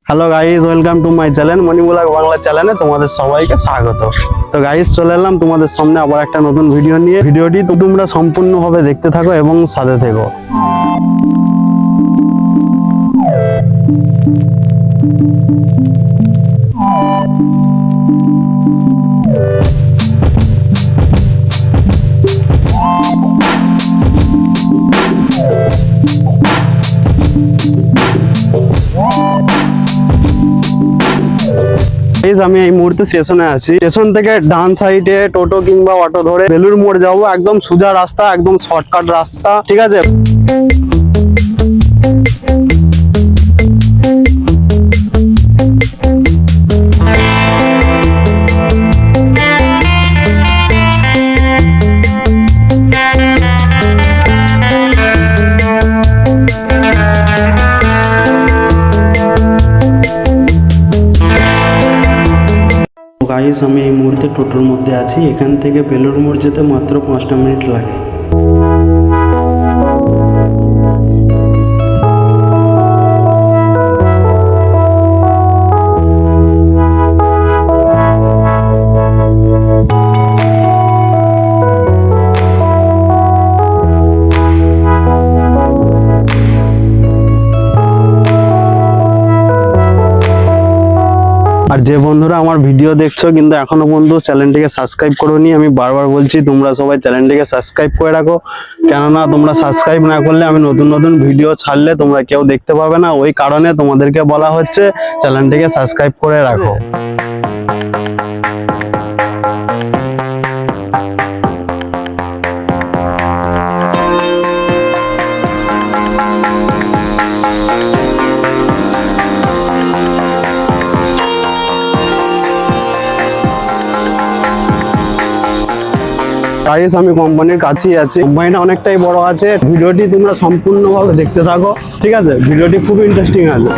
Hello guys, welcome to my channel মণিমুলাক বাংলা চ্যানেলে তোমাদের সবাইকে স্বাগত। তো গাইস, চলে এলাম তোমাদের সামনে আবার একটা নতুন ভিডিও নিয়ে। ভিডিওটি তো তোমরা সম্পূর্ণভাবে দেখতে থাকো এবং সাথে থেকো। আমি এই মুহূর্তে স্টেশনে আছি। স্টেশন থেকে ডান সাইডে টোটো কিংবা অটো ধরে বেলুর মোড় যাবো। একদম সোজা রাস্তা, একদম শর্টকাট রাস্তা, ঠিক আছে। গাইস, আমি এই মুহূর্তে টোটোর মধ্যে আছি। এখান থেকে বেলুড় মোড় যেতে মাত্র 5টা মিনিট লাগে। আর যে বন্ধুরা আমার ভিডিও দেখছো কিন্তু এখনো পর্যন্ত চ্যানেলটিকে সাবস্ক্রাইব করোনি, আমি বারবার বলছি তোমরা সবাই চ্যানেলটিকে সাবস্ক্রাইব করে রাখো। কেননা তোমরা সাবস্ক্রাইব না করলে আমি নতুন নতুন ভিডিও ছাড়লে তোমরা কেউ দেখতে পাবে না। ওই কারণে তোমাদেরকে বলা হচ্ছে চ্যানেলটিকে সাবস্ক্রাইব করে রাখো। গাইস, আমি কোম্পানির কাছেই আছি। কোম্পানিটা অনেকটাই বড় আছে। ভিডিওটি তোমরা সম্পূর্ণভাবে দেখতে থাকো, ঠিক আছে। ভিডিওটি খুব ইন্টারেস্টিং আছে।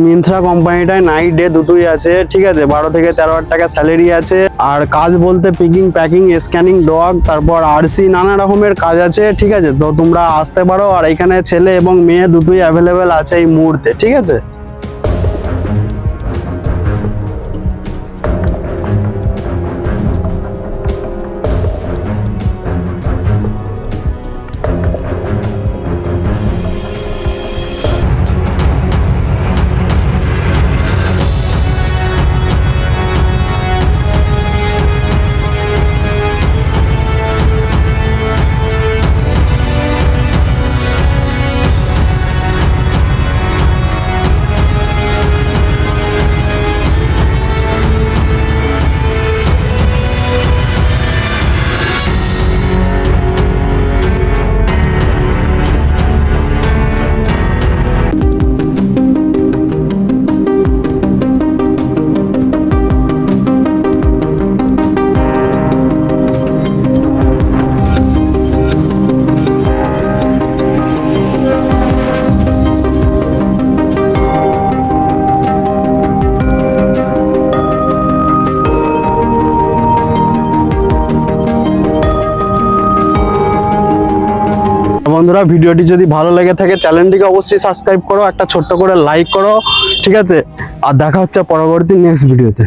মিন্ত্রা কোম্পানিটায় নাইট ডে দুটোই আছে, ঠিক আছে। 12 থেকে 13,000 টাকা স্যালারি আছে। আর কাজ বলতে পিকিং, প্যাকিং, স্ক্যানিং, ডগ, তারপর আরসি, নানা রকমের কাজ আছে, ঠিক আছে। তো তোমরা আসতে পারো। আর এখানে ছেলে এবং মেয়ে দুটোই অ্যাভেলেবেল আছে এই মুহূর্তে, ঠিক আছে। বন্ধুরা, ভিডিওটি যদি ভালো লেগে থাকে চ্যানেলটিকে অবশ্যই সাবস্ক্রাইব করো, একটা ছোট্ট করে লাইক করো, ঠিক আছে। আর দেখা হচ্ছে পরবর্তী নেক্সট ভিডিওতে।